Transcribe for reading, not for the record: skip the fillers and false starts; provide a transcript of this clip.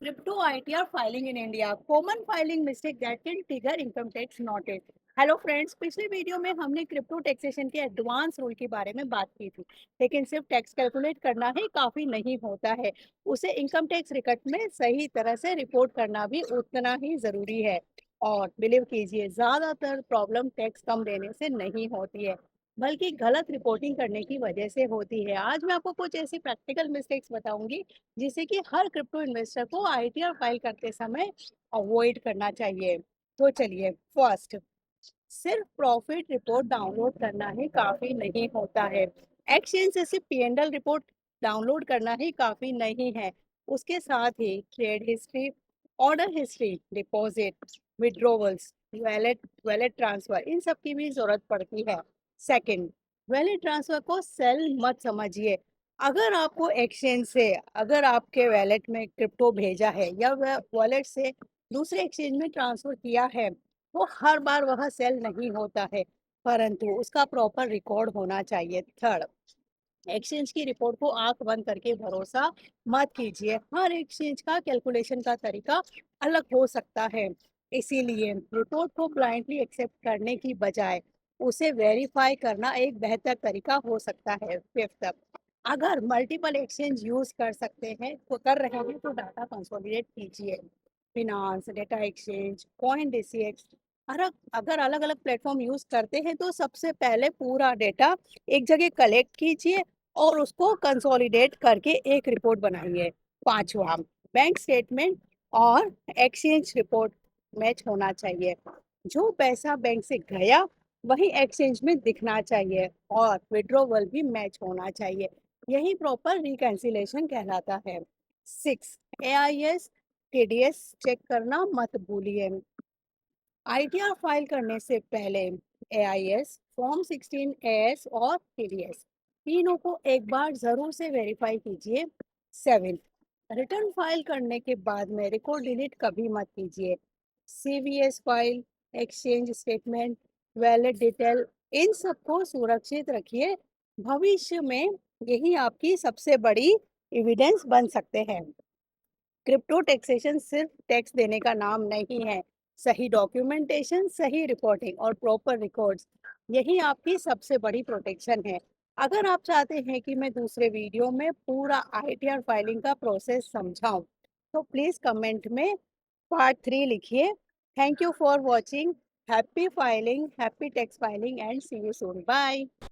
Crypto ITR filing in India, common filing mistake that can trigger income tax notice. Hello friends, पिछले video में हमने crypto taxation के advance rule के बारे में बात की थी। लेकिन सिर्फ टैक्स कैलकुलेट करना ही काफी नहीं होता है, उसे इनकम टैक्स रिटर्न में सही तरह से रिपोर्ट करना भी उतना ही जरूरी है। और बिलीव कीजिए, ज्यादातर प्रॉब्लम टैक्स कम देने से नहीं होती है, बल्कि गलत रिपोर्टिंग करने की वजह से होती है। आज मैं आपको कुछ ऐसी प्रैक्टिकल मिस्टेक्स बताऊंगी जिसे कि हर क्रिप्टो इन्वेस्टर को आईटीआर फाइल करते समय अवॉइड करना चाहिए। तो चलिए, फर्स्ट, सिर्फ प्रॉफिट रिपोर्ट डाउनलोड करना ही काफी नहीं होता है। एक्सचेंज से सिर्फ पीएनएल रिपोर्ट डाउनलोड करना ही काफी नहीं है, उसके साथ ही trade history, order history, deposit, withdrawals, wallet wallet transfer, इन सब की भी जरूरत पड़ती है। सेकंड, वैलेट ट्रांसफर को सेल मत समझिए। अगर आपको एक्सचेंज से, अगर आपके वैलेट में क्रिप्टो भेजा है या वैलेट से दूसरे एक्सचेंज में ट्रांसफर किया है, वो हर बार वह सेल नहीं होता है, परंतु उसका प्रॉपर रिकॉर्ड होना चाहिए। थर्ड, एक्सचेंज की रिपोर्ट को आंख बंद करके भरोसा मत कीजिए। हर एक्सचेंज का कैलकुलेशन का तरीका अलग हो सकता है, इसीलिए रिपोर्ट को ब्लाइंडली एक्सेप्ट करने की बजाय उसे वेरीफाई करना एक बेहतर तरीका हो सकता है। फिफ्थ, अगर मल्टीपल एक्सचेंज यूज कर सकते हैं तो कर रहे हैं तो डाटा कंसोलिडेट कीजिए। Finance, data exchange, coin DCX, अगर अगर अलग अलग प्लेटफॉर्म यूज करते हैं तो सबसे पहले पूरा डेटा एक जगह कलेक्ट कीजिए और उसको कंसोलिडेट करके एक रिपोर्ट बनाइए। पांचवा, बैंक स्टेटमेंट और एक्सचेंज रिपोर्ट मैच होना चाहिए। जो पैसा बैंक से गया वही एक्सचेंज में दिखना चाहिए, और विड्रॉवल भी मैच होना चाहिए। यही प्रॉपर रिकैंसिलेशन कहलाता है। सिक्स, एआईएस, टीडीएस चेक करना मत भूलिए। आईटीआर फाइल करने से पहले एआईएस, फॉर्म 16 एएस और टीडीएस तीनों को एक बार जरूर से वेरीफाई कीजिए। सेवन, रिटर्न फाइल करने के बाद में रिकॉर्ड डिलीट कभी मत कीजिए। CVS file, exchange statement, wallet detail, इन सबको सुरक्षित रखिए। भविष्य में यही आपकी सबसे बड़ी एविडेंस बन सकते हैं। क्रिप्टो टैक्सेशन सिर्फ टैक्स देने का नाम नहीं है, सही डॉक्यूमेंटेशन, सही रिपोर्टिंग और प्रॉपर रिकॉर्ड्स, यही आपकी सबसे बड़ी प्रोटेक्शन है। अगर आप चाहते हैं कि मैं दूसरे वीडियो में पूरा आईटीआर फाइलिंग का प्रोसेस समझाऊं, तो प्लीज कमेंट में पार्ट 3 लिखिए। Thank you for watching. Happy filing, happy tax filing and see you soon, bye.